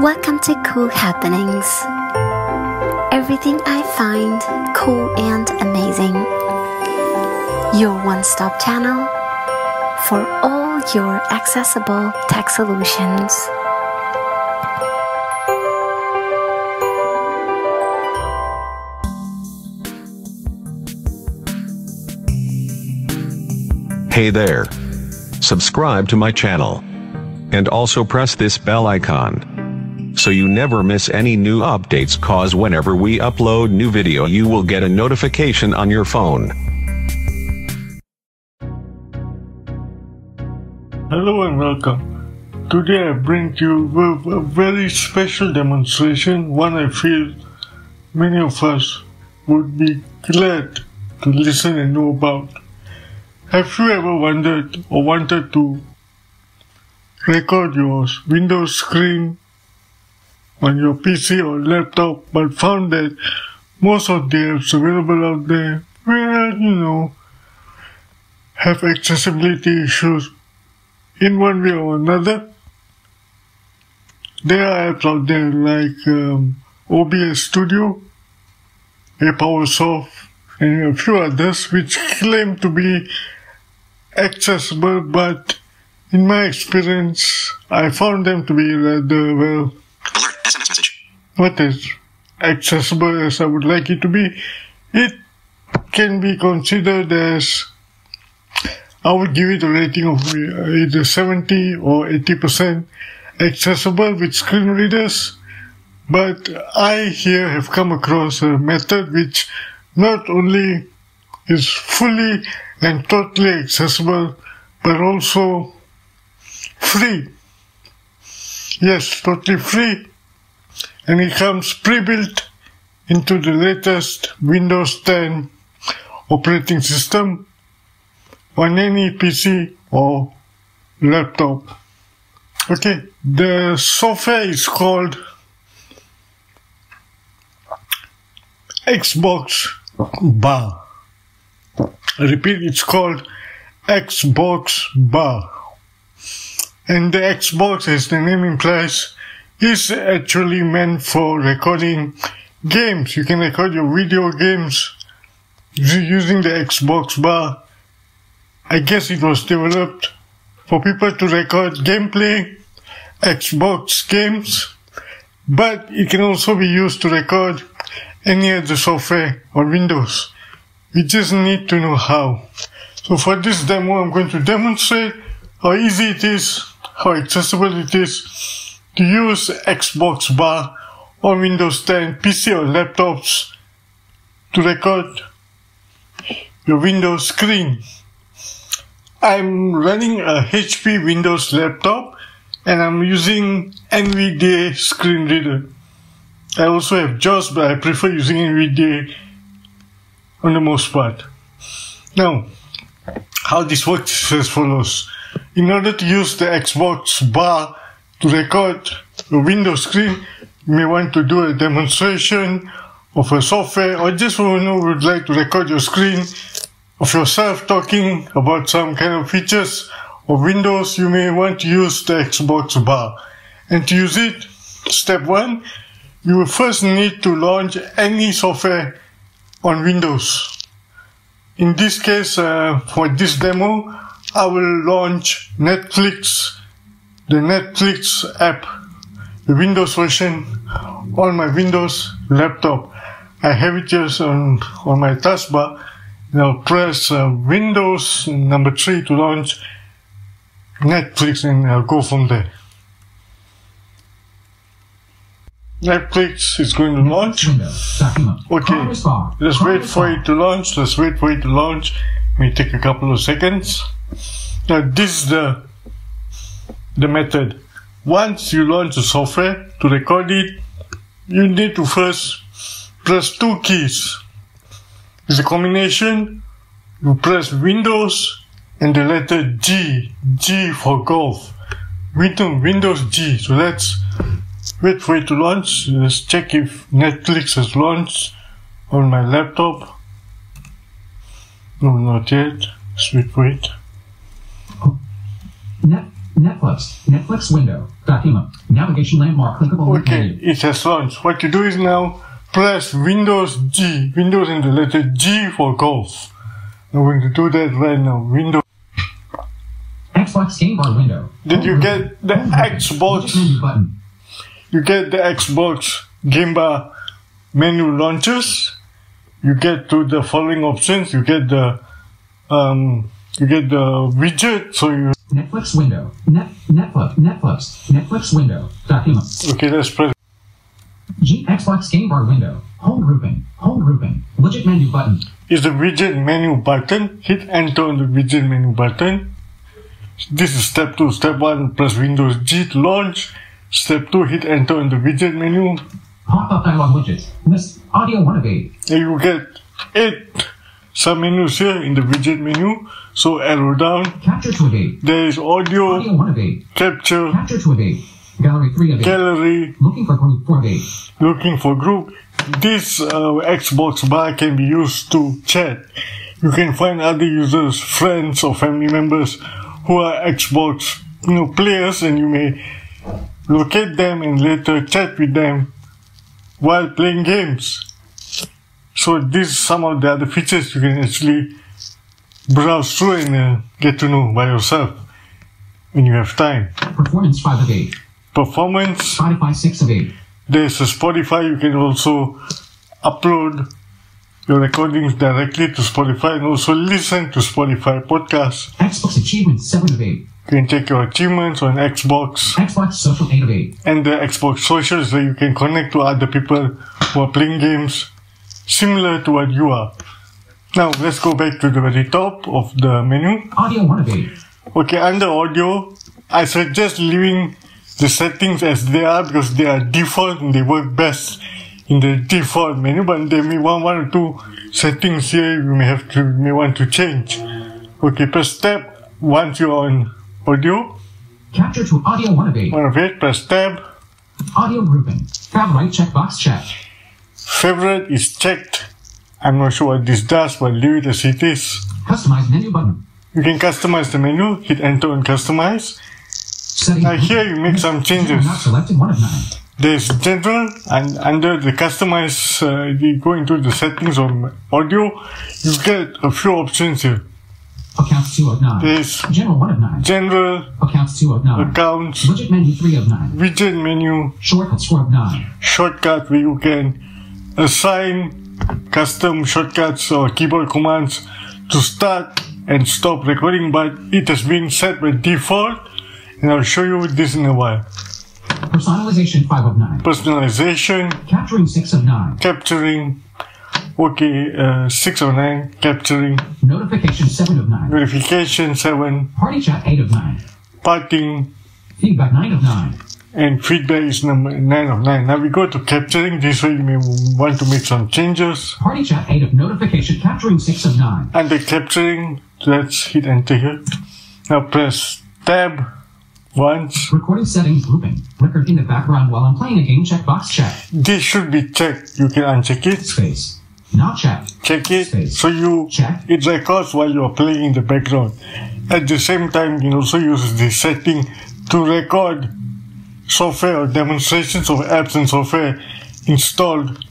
Welcome to Cool Happenings. Everything I find cool and amazing. Your one-stop channel for all your accessible tech solutions. Hey there. Subscribe to my channel. And also press this bell icon, so you never miss any new updates, cause whenever we upload new video you will get a notification on your phone. Hello and welcome. Today I bring you a very special demonstration, one I feel many of us would be glad to listen and know about. Have you ever wondered or wanted to record your Windows screen on your PC or laptop, but found that most of the apps available out there, have accessibility issues in one way or another? There are apps out there like OBS Studio, ApowerSoft, and a few others which claim to be accessible, but in my experience, I found them to be rather, Alert, SMS message. not as accessible as I would like it to be. It can be considered as, I would give it a rating of either 70 or 80% accessible with screen readers. But I here have come across a method which not only is fully and totally accessible, but also free. Yes, totally free. And it comes pre-built into the latest Windows 10 operating system on any PC or laptop. Okay, the software is called Xbox Bar. I repeat, it's called Xbox Bar. And the Xbox, as the name implies, is actually meant for recording games. You can record your video games using the Xbox Bar. I guess it was developed for people to record gameplay, Xbox games, but it can also be used to record any other software on Windows. We just need to know how. So for this demo, I'm going to demonstrate how easy it is, how accessible it is to use Xbox Bar on Windows 10 PC or laptops to record your Windows screen. I'm running a HP Windows laptop and I'm using NVDA screen reader. I also have JAWS, but I prefer using NVDA on the most part. Now, how this works is as follows. In order to use the Xbox Bar to record the Windows screen, you may want to do a demonstration of a software, or just would like to record your screen of yourself talking about some kind of features of Windows. You may want to use the Xbox Bar. And to use it, step 1, you will first need to launch any software on Windows. In this case, for this demo, I will launch Netflix, the Netflix app, the Windows version, on my Windows laptop. I have it just on my taskbar. And I'll press Windows number 3 to launch Netflix, and I'll go from there. Netflix is going to launch. Okay, let's wait for it to launch. It may take a couple of seconds. Now this is the method. Once you launch the software, to record it, you need to first press 2 keys. It's a combination. You press Windows and the letter G. G for golf. Windows G. So let's wait for it to launch. Let's check if Netflix has launched on my laptop. No, not yet. Let's wait for it. Netflix. Netflix window. Document. Navigation landmark. Clickable link Okay, menu. it has launched. What you do is now press Windows G. Windows and the letter G for golf. I'm going to do that right now. Windows. Xbox game bar window. Did you get the Xbox? Menu button. You get the Xbox game bar menu launches. You get to the following options. You get the widget. So you Netflix window. Netflix window. Document. okay. Let's press. Xbox game bar window. Home grouping. Widget menu button. Is the widget menu button. Hit enter on the widget menu button. This is step 2. Step 1, press Windows G to launch. Step 2, hit enter on the widget menu. Pop-up dialog widgets. List. Audio 1 of 8. And you get 8 sub-menus here in the widget menu. So arrow down. Capture 2 of 8. There is audio, Audio 1 of 8. capture, Capture 2 of 8. Gallery 3 of 8. gallery, Looking for group 4 of 8. looking for group. This Xbox bar can be used to chat. You can find other users, friends or family members who are Xbox players, and you may locate them and later chat with them while playing games. So these are some of the other features you can actually browse through and get to know by yourself when you have time. Performance 5 of 8. Performance, Spotify 6 of 8. there's a Spotify. You can also upload your recordings directly to Spotify and also listen to Spotify podcasts. Xbox achievements 7 of 8. You can check your achievements on Xbox Xbox social 8 of 8. and the Xbox socials, that you can connect to other people who are playing games similar to what you are. Now let's go back to the very top of the menu. Audio 1 of 8. Okay, under audio, I suggest leaving the settings as they are because they are default and they work best in the default menu, but there may be one or two settings here you may want to change. Okay, press tab once you're on audio. Capture to audio 1 of 8. One of it, press tab. Audio grouping. Favorite checkbox checked. Favorite is checked. I'm not sure what this does, but leave it as it is. Customize menu button. You can customize the menu, hit enter and customize. Settings. Now here you make some changes. Not selected 1 of 9. There's general, and under the customize, you go into the settings on audio, you get a few options here. Accounts 2 of 9. There's General 1 of 9. general, Accounts 2 of 9. accounts, Widget menu 3 of 9. widget menu, Shortcuts 4 of 9. shortcut where you can assign custom shortcuts or keyboard commands to start and stop recording, but it has been set by default, and I'll show you this in a while. Personalization 5 of 9. Personalization, Capturing 6 of 9. capturing, okay, 6 of 9, capturing, Notification 7 of 9. notification 7, Party chat 8 of 9. parting, Feedback 9 of 9. and feedback is number 9 of 9. Now we go to capturing. This way you may want to make some changes. Party chat 8 of notification. Capturing 6 of 9. Under capturing, let's hit enter here. Now press tab once. Recording settings grouping. Record in the background while I'm playing a game. Checkbox checked. This should be checked. You can uncheck it. Space. Not checked. Check it. Space. So you, Check. it records while you are playing in the background. At the same time, you can also use this setting to record software or demonstrations of apps and software installed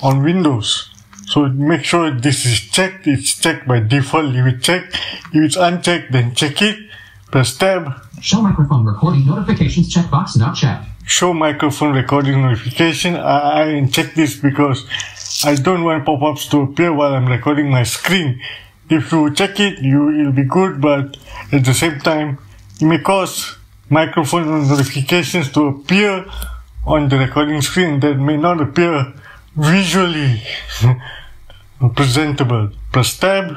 on Windows. So make sure this is checked. It's checked by default. Leave it checked. If it's unchecked, then check it. Press tab. Show microphone recording notifications. Checkbox not checked. Show microphone recording notification. I check this because I don't want pop-ups to appear while I'm recording my screen. If you check it, it'll be good, but at the same time, it may cause microphone notifications to appear on the recording screen that may not appear visually presentable. Press tab.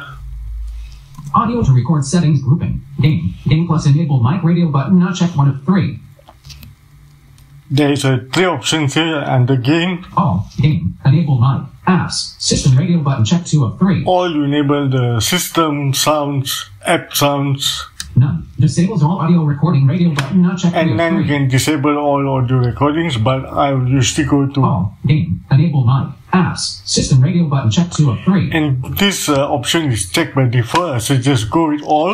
Audio to record settings grouping. Game. Game plus enable mic radio button not checked 1 of 3. There is 3 options here under game. All. Game. Enable mic. Apps. System radio button checked 2 of 3. All you enable the system sounds, app sounds, None. Disables all audio recording radio button not checked 3 and of then you 3. can disable all audio recordings, but I will usually go to All. Game. Enable mic. Apps. System radio button checked 2 of 3. and this option is checked by default. I suggest go with all.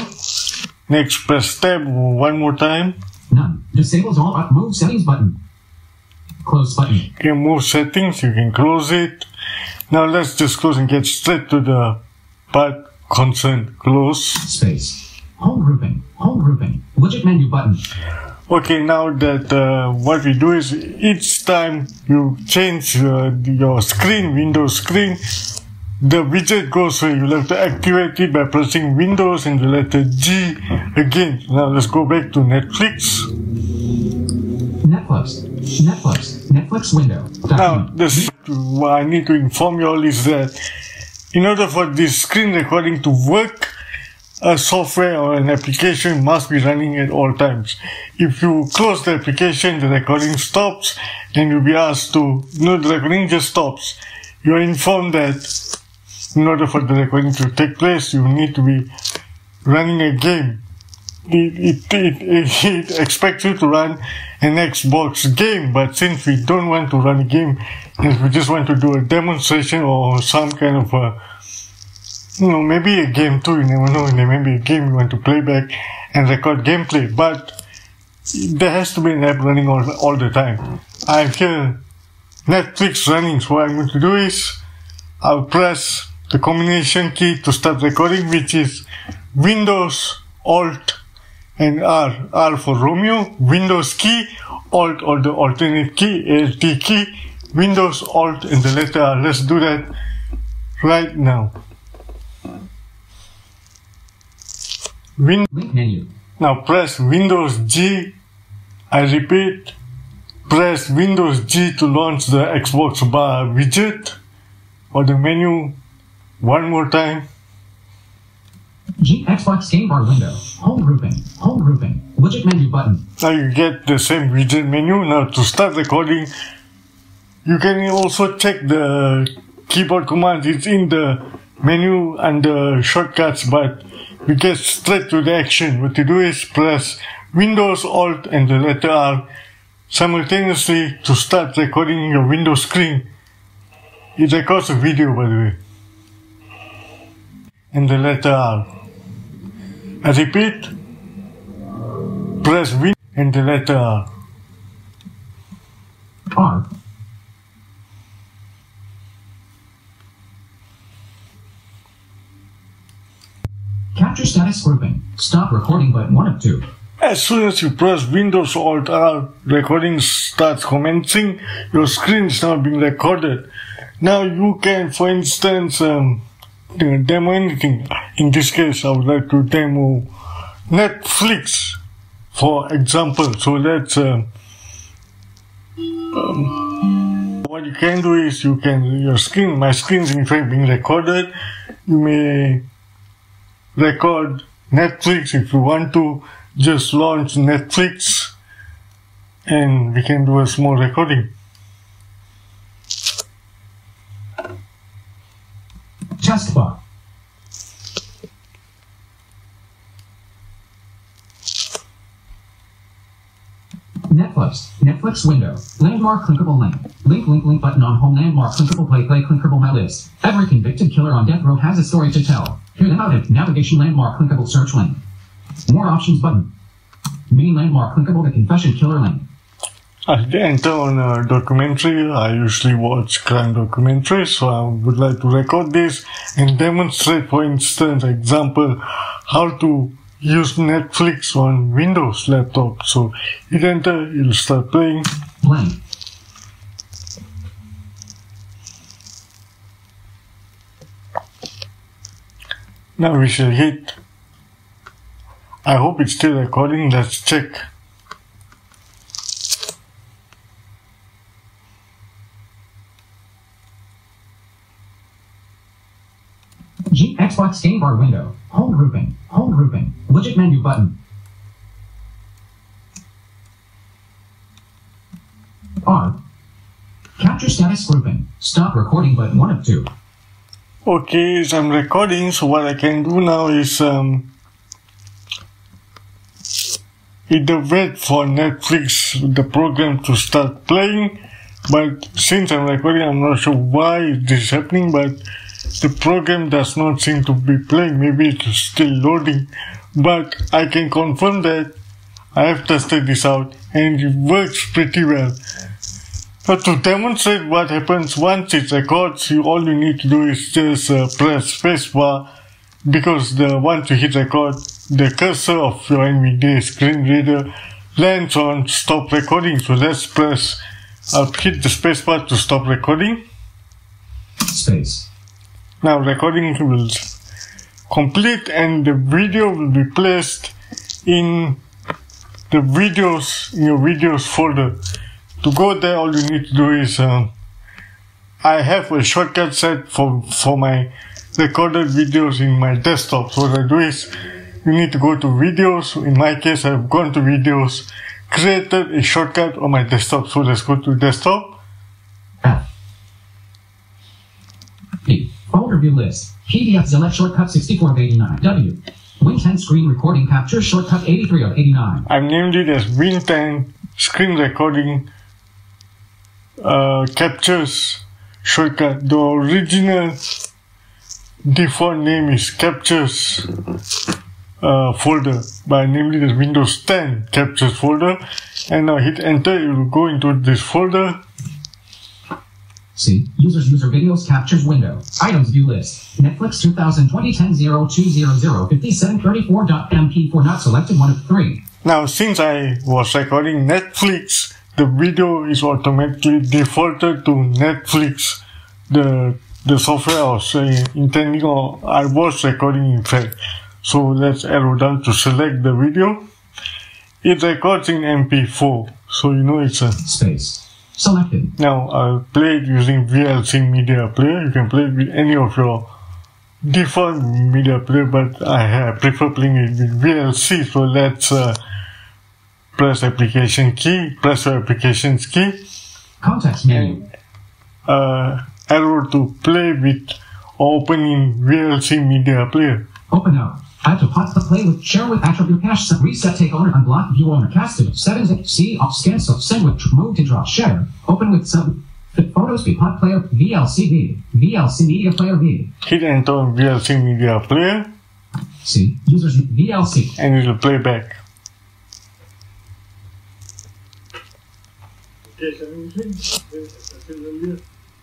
Next, press tab one more time. None. Disables all move settings button. Close button. You can move settings, you can close it. Now let's just close and get straight to the part concerned. Close. Space. Home grouping. Home grouping. Widget menu button. Okay, now that what we do is each time you change your screen, Windows screen, the widget goes away. You'll have to activate it by pressing Windows and the letter G again. Now let's go back to Netflix. Netflix window. Now, what I need to inform you all is that in order for this screen recording to work, a software or an application must be running at all times. If you close the application, the recording stops and you'll be asked to, the recording just stops. You are informed that in order for the recording to take place, you need to be running a game. It expects you to run an Xbox game, but since we don't want to run a game, if we just want to do a demonstration or some kind of maybe a game too, you never know, there may be a game you want to play back and record gameplay, but there has to be an app running all the time. I have here Netflix running, so what I'm going to do is I'll press the combination key to start recording, which is Windows, Alt, and R. R for Romeo, Windows key, Alt or the alternate key, Alt key, Windows, Alt, and the letter R. Let's do that right now. Link menu. Now press Windows G. I repeat, press Windows G to launch the Xbox bar widget or the menu. One more time. Xbox game bar window. Home grouping. Home grouping. Widget menu button. Now you get the same widget menu. Now to start recording, you can also check the keyboard commands. It's in the menu under shortcuts, but we get straight to the action. What you do is press Windows, Alt, and the letter R simultaneously to start recording your Windows screen. It records a video, by the way. And the letter R. I repeat, press Win and the letter R. R. Capture status grouping. Stop recording button 1 of 2. As soon as you press Windows Alt R, recording starts commencing. Your screen is now being recorded. Now you can, for instance, demo anything. In this case, I would like to demo Netflix, for example. So let's what you can do is my screen is in fact being recorded. You may record Netflix if you want to. Just launch Netflix and we can do a small recording. Taskbar. Netflix window. Landmark clickable link. Link button on home. Landmark clickable play clickable my list. Every convicted killer on death row has a story to tell. Hear them out at navigation landmark clickable search link. More options button. Main landmark clickable the confession killer link. I enter on a documentary. I usually watch crime documentaries, so I would like to record this and demonstrate, for instance, example, how to use Netflix on Windows laptop. So hit enter, it'll start playing. Blank. Now we shall hit. I hope it's still recording. Let's check. Xbox game bar window. Home grouping. Widget menu button. R. Capture status grouping. Stop recording button 1 of 2. Okay, so I'm recording, so what I can do now is either wait for Netflix, the program, to start playing, but since I'm recording, I'm not sure why this is happening, but the program does not seem to be playing. Maybe it's still loading, but I can confirm that I have tested this out and it works pretty well. But to demonstrate what happens once it records, all you need to do is just press spacebar, because once you hit record, the cursor of your NVDA screen reader lands on stop recording. So let's press, hit the spacebar to stop recording. Space. Now recording will complete and the video will be placed in your videos folder. To go there, all you need to do is, I have a shortcut set for my recorded videos in my desktop. So what I do is, you need to go to videos. In my case, I've gone to videos, created a shortcut on my desktop. So let's go to desktop. F. P. Folder view list. PDF select shortcut 64 of 89. W. Win 10 screen recording capture shortcut 83 of 89. I've named it as Win 10 screen recording captures shortcut. The original default name is captures folder, but I named it as Windows 10 captures folder, and now hit enter. It will go into this folder. C. Users user videos captures window. Items view list. Netflix 2020 10-0200 5734.mp4 not selected 1 of 3. Now since I was recording Netflix, the video is automatically defaulted to Netflix, the software I was intending, or I was recording in fact. So let's arrow down to select the video. It records in MP4, so you know it's a space. Selected. Now I'll play it using VLC Media Player. You can play it with any of your default media player, but I prefer playing it with VLC. So let's press application key, press your applications key, context menu, and arrow to play with or open in VLC Media Player. Open up. Add to pot play with, share with, attribute cache, reset, take owner, unblock, view owner, cast to, settings, see, off, scan, so, send with, move to draw, share, open with sub, photos, be pot player, VLC V, VLC media player V. Hit enter on VLC Media Player. C, users VLC. And it will play back.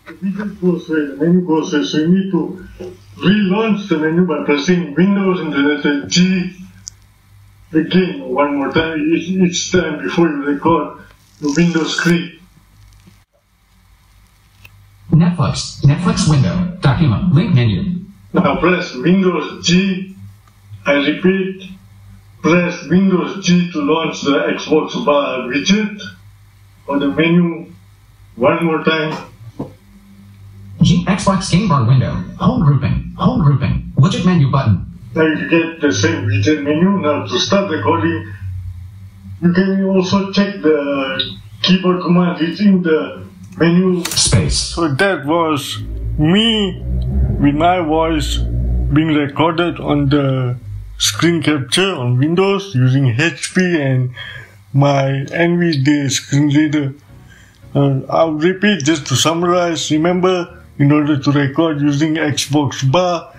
The video goes where the menu goes there, so you need to relaunch the menu by pressing Windows and the letter G again one more time, each time before you record the Windows screen. Netflix window, document, link menu. Now press Windows G, I repeat, press Windows G to launch the Xbox bar widget or the menu one more time. G Xbox game bar window, home grouping, widget menu button. Now you get the same widget menu. Now to start recording, you can also check the keyboard command. It's in the menu space. So that was me with my voice being recorded on the screen capture on Windows using HP and my NVDA screen reader. I'll repeat just to summarize. Remember, in order to record using Xbox bar,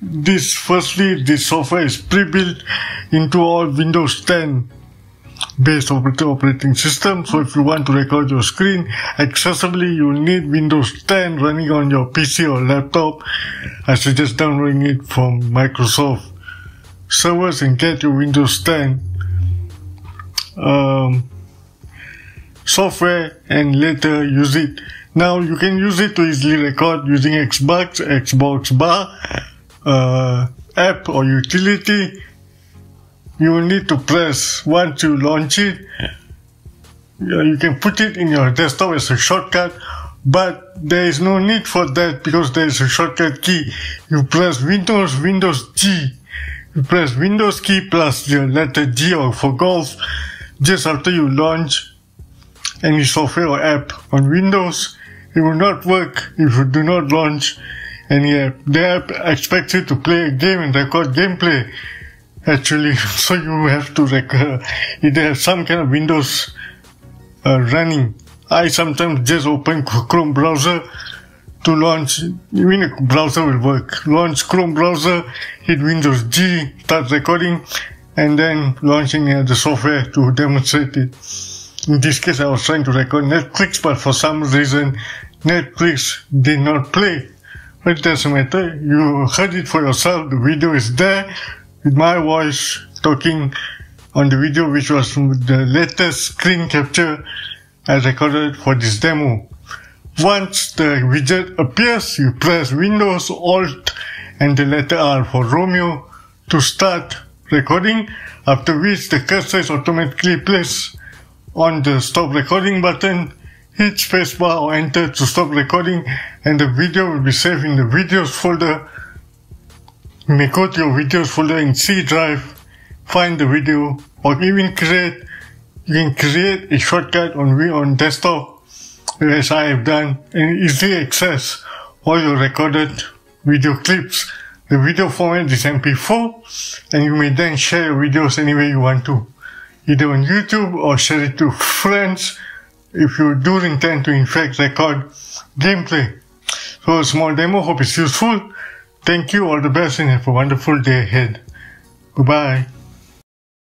this software is pre-built into all Windows 10 based operating system. So if you want to record your screen accessibly, you will need Windows 10 running on your PC or laptop. I suggest downloading it from Microsoft servers and get your Windows 10 software and later use it. Now you can use it to easily record using Xbox bar app or utility. You will need to press, once you launch it, you can put it in your desktop as a shortcut, but there is no need for that because there is a shortcut key. You press Windows G. You press Windows key plus the letter G or for golf just after you launch any software or app on Windows. It will not work if you do not launch any app. The app expects you to play a game and record gameplay, actually. So you have to either have some kind of Windows running. I sometimes just open Chrome browser to launch. Even a browser will work. Launch Chrome browser, hit Windows G, start recording, and then launching the software to demonstrate it. In this case, I was trying to record Netflix, but for some reason, Netflix did not play. But it doesn't matter. You heard it for yourself. The video is there with my voice talking on the video, which was from the latest screen capture I recorded for this demo. Once the widget appears, you press Windows, Alt, and the letter R for Romeo to start recording, after which the cursor is automatically placed on the stop recording button. Hit spacebar or enter to stop recording, and the video will be saved in the videos folder. You may go to your videos folder in C drive, find the video, or even you can create a shortcut on desktop, as I have done, and easily access all your recorded video clips. The video format is MP4, and you may then share your videos any way you want to, either on YouTube or share it to friends if you do intend to in fact record gameplay. So a small demo, hope it's useful. Thank you, all the best, and have a wonderful day ahead. Goodbye.